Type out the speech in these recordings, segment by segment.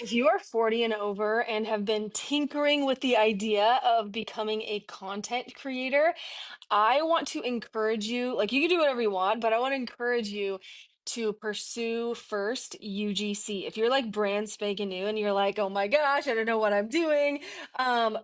If you are 40 and over and have been tinkering with the idea of becoming a content creator, I want to encourage you, like you can do whatever you want, but I want to encourage you to pursue first UGC. If you're like brand spanking new and you're like, oh my gosh, I don't know what I'm doing,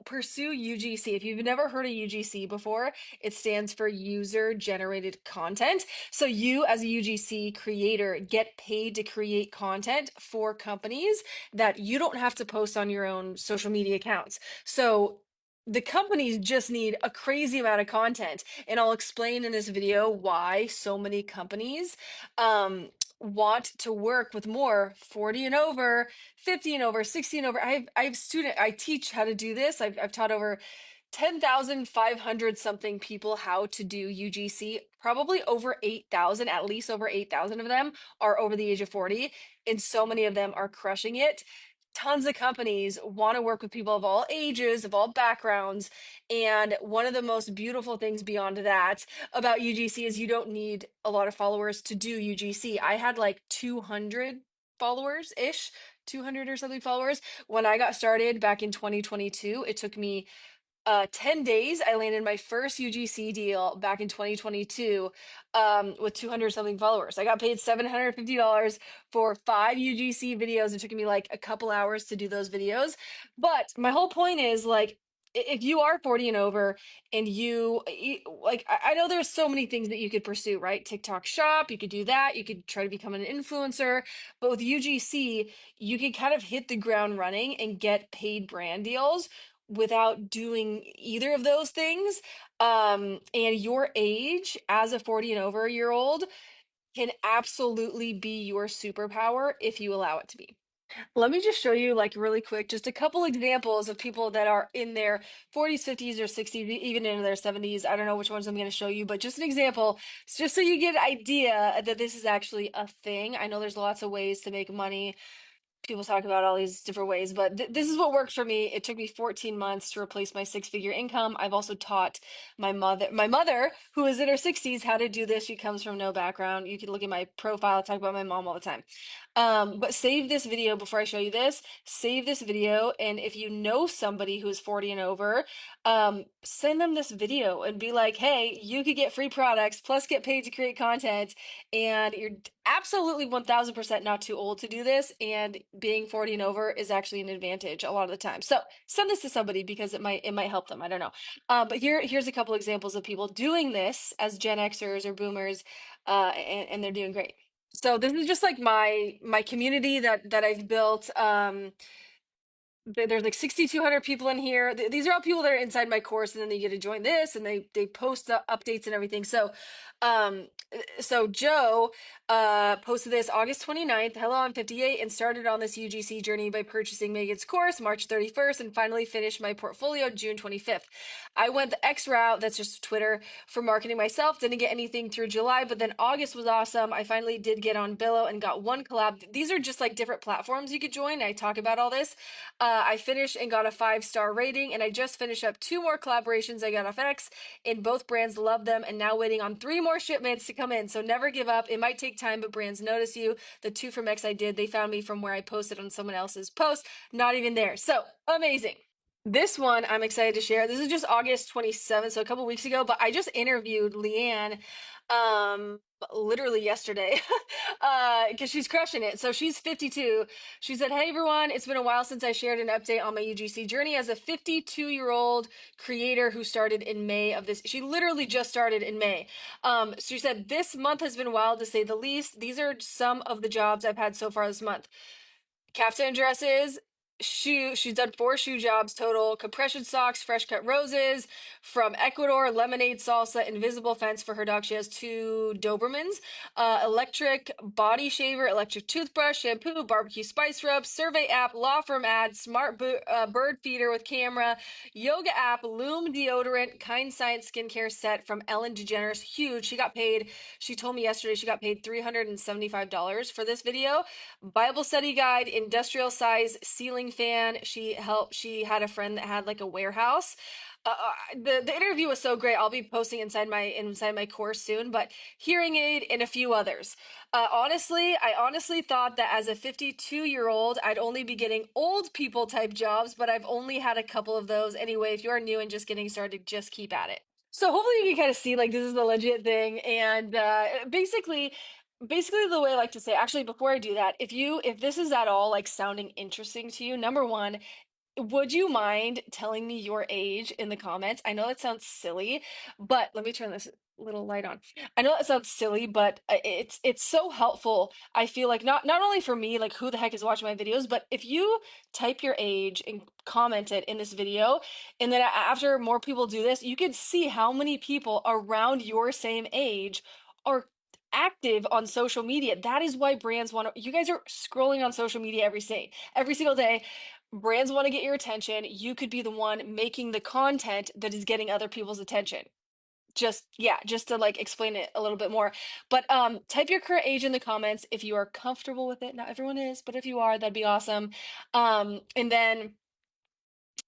pursue UGC. If you've never heard of UGC before, it stands for user generated content. So you as a UGC creator get paid to create content for companies that you don't have to post on your own social media accounts. So the companies just need a crazy amount of content. And I'll explain in this video why so many companies want to work with more 40 and over, 50 and over, 60 and over. I teach how to do this. I've taught over 10,500 something people how to do UGC. Probably over 8,000, at least over 8,000 of them are over the age of 40. And so many of them are crushing it. Tons of companies want to work with people of all ages, of all backgrounds. And one of the most beautiful things beyond that about UGC is you don't need a lot of followers to do UGC. I had like 200 followers ish, 200 or something followers when I got started back in 2022. It took me 10 days. I landed my first UGC deal back in 2022 with 200 something followers. I got paid $750 for 5 UGC videos. It took me like a couple hours to do those videos. But my whole point is like, if you are 40 and over and like, I know there's so many things that you could pursue, right? TikTok shop, you could do that. You could try to become an influencer. But with UGC, you can kind of hit the ground running and get paid brand deals without doing either of those things. And your age as a 40 and over year old can absolutely be your superpower if you allow it to be. Let me just show you, like, really quick, just a couple examples of people that are in their 40s, 50s, or 60s, even into their 70s. I don't know which ones I'm going to show you, but just an example, just so you get an idea that this is actually a thing. I know there's lots of ways to make money. People talk about all these different ways, but this is what worked for me. It took me 14 months to replace my six-figure income. I've also taught my mother, who is in her 60s, how to do this. She comes from no background. You can look at my profile. I talk about my mom all the time. But save this video before I show you this. Save this video, and if you know somebody who is 40 and over, send them this video and be like, "Hey, you could get free products plus get paid to create content, and you're absolutely 1000% not too old to do this, and being 40 and over is actually an advantage a lot of the time." So send this to somebody because it might help them. I don't know. But here's a couple examples of people doing this as Gen Xers or Boomers, and they're doing great. So this is just like my community that I've built. There's like 6,200 people in here. These are all people that are inside my course, and then they get to join this, and they post updates and everything. So Joe posted this August 29th. Hello, I'm 58 and started on this UGC journey by purchasing Megan's course March 31st and finally finished my portfolio June 25th. I went the X route, that's just Twitter, for marketing myself. Didn't get anything through July, but then August was awesome. I finally did get on Billo and got one collab. These are just like different platforms you could join. I talk about all this. I finished and got a 5-star rating, and I just finished up 2 more collaborations I got off X, and both brands love them, and now waiting on 3 more shipments to come in. So never give up. It might take time, but brands notice you. The 2 from X I did, they found me from where I posted on someone else's post, not even there. So amazing. This one I'm excited to share. This is just August 27th, so a couple weeks ago, but I just interviewed Leanne literally yesterday because she's crushing it. So she's 52. She said, "Hey everyone, it's been a while since I shared an update on my UGC journey as a 52-year-old creator who started in May of this." She literally just started in May. She said, "This month has been wild to say the least. These are some of the jobs I've had so far this month: caftan dresses, she's done 4 shoe jobs total, compression socks, fresh cut roses from Ecuador, lemonade salsa, invisible fence for her dog. She has 2 Dobermans, electric body shaver, electric toothbrush, shampoo, barbecue spice rub, survey app, law firm ad, smart bird feeder with camera, yoga app, Loom deodorant, Kind Science skincare set from Ellen DeGeneres. Huge. She got paid, she told me yesterday she got paid $375 for this video. Bible study guide, industrial size ceiling fan. She had a friend that had like a warehouse. The interview was so great. I'll be posting inside my course soon, but hearing aid and a few others. Honestly, I honestly thought that as a 52-year-old, I'd only be getting old people type jobs, but I've only had a couple of those. Anyway, if you're new and just getting started, just keep at it. So hopefully you can kind of see like this is the legit thing, and basically the way I like to say, actually, before I do that, if this is at all like sounding interesting to you, number one, would you mind telling me your age in the comments? I know that sounds silly, but let me turn this little light on. I know that sounds silly, but it's so helpful. I feel like not only for me, like who the heck is watching my videos, but if you type your age and comment it in this video, and then after more people do this, you can see how many people around your same age are active on social media. That is why brands want to, you guys are scrolling on social media every single day. Brands want to get your attention. You could be the one making the content that is getting other people's attention. Just yeah, just to like explain it a little bit more. But type your current age in the comments if you are comfortable with it. Not everyone is, but if you are, that'd be awesome. And then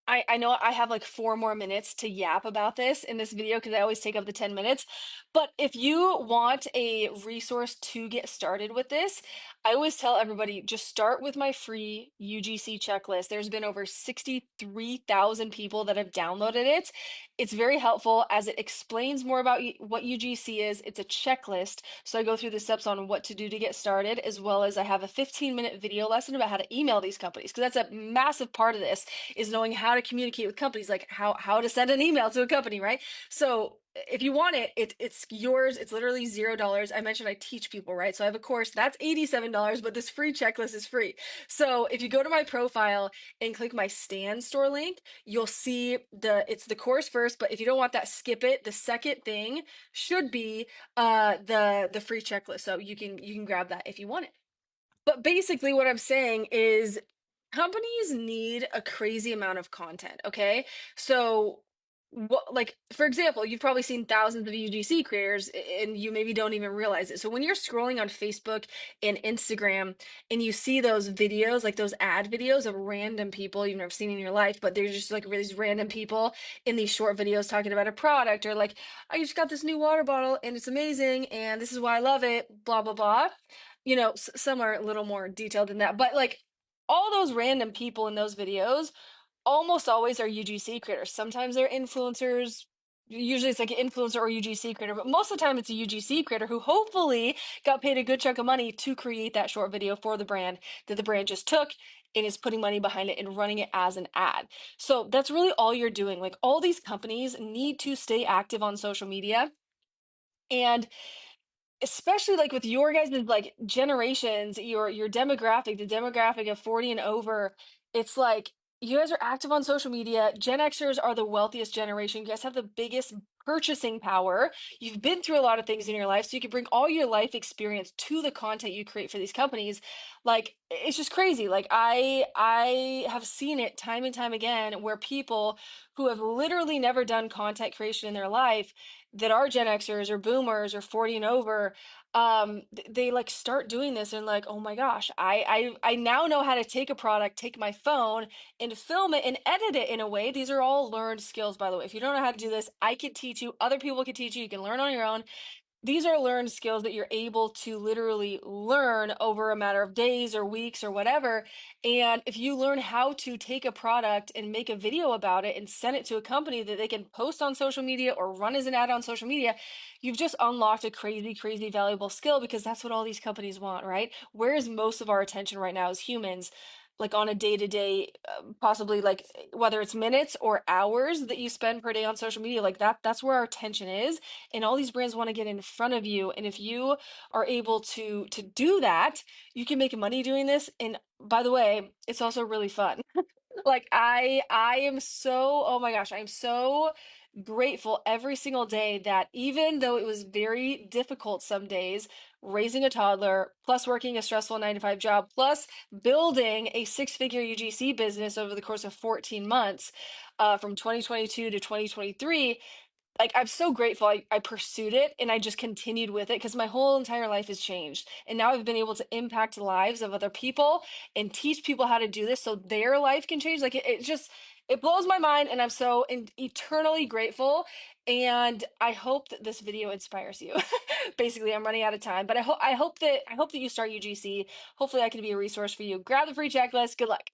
I know I have like 4 more minutes to yap about this in this video because I always take up the 10 minutes. But if you want a resource to get started with this, I always tell everybody just start with my free UGC checklist. There's been over 63,000 people that have downloaded it. It's very helpful as it explains more about what UGC is. It's a checklist. So I go through the steps on what to do to get started, as well as I have a 15-minute video lesson about how to email these companies because that's a massive part of this is knowing how to communicate with companies, like how to send an email to a company, right? So if you want it's yours. It's literally $0. I mentioned I teach people, right? So I have a course that's $87, but this free checklist is free. So if you go to my profile and click my Stan Store link, you'll see it's the course first, but if you don't want that, skip it. The second thing should be the free checklist. So you can grab that if you want it. But basically, what I'm saying is companies need a crazy amount of content, okay? So, what, like, for example, you've probably seen thousands of UGC creators and you maybe don't even realize it. So, when you're scrolling on Facebook and Instagram and you see those videos, like those ad videos of random people you've never seen in your life, but they're just like really these random people in these short videos talking about a product or like, I just got this new water bottle and it's amazing and this is why I love it, blah, blah, blah. Some are a little more detailed than that, but like all those random people in those videos almost always are UGC creators. Sometimes they're influencers. Usually it's like an influencer or UGC creator, but most of the time it's a UGC creator who hopefully got paid a good chunk of money to create that short video for the brand that the brand just took and is putting money behind it and running it as an ad. So that's really all you're doing. Like all these companies need to stay active on social media. And especially like with your guys' like generations, your demographic, the demographic of 40 and over, it's like you guys are active on social media. Gen Xers are the wealthiest generation. You guys have the biggest purchasing power. You've been through a lot of things in your life, so you can bring all your life experience to the content you create for these companies. Like it's just crazy. Like I have seen it time and time again where people who have literally never done content creation in their life that are Gen Xers or boomers or 40 and over, they like start doing this and like, oh my gosh, I now know how to take a product, take my phone and film it and edit it in a way. These are all learned skills, by the way. If you don't know how to do this, I can teach you, other people can teach you, you can learn on your own. These are learned skills that you're able to literally learn over a matter of days or weeks or whatever. And if you learn how to take a product and make a video about it and send it to a company that they can post on social media or run as an ad on social media, you've just unlocked a crazy, crazy valuable skill because that's what all these companies want, right? Where is most of our attention right now as humans? Like on a day to day, possibly like whether it's minutes or hours that you spend per day on social media, like that's where our attention is, and all these brands want to get in front of you, and if you are able to do that, you can make money doing this. And by the way, it's also really fun. Like I am so, oh my gosh, I'm so grateful every single day that even though it was very difficult some days, raising a toddler, plus working a stressful 9 to 5 job, plus building a six-figure UGC business over the course of 14 months, from 2022 to 2023, like I'm so grateful I pursued it and I just continued with it because my whole entire life has changed. And now I've been able to impact the lives of other people and teach people how to do this so their life can change. Like it just it blows my mind and I'm so eternally grateful. And I hope that this video inspires you. Basically, I'm running out of time, but I hope that you start UGC. Hopefully I can be a resource for you. Grab the free checklist. Good luck.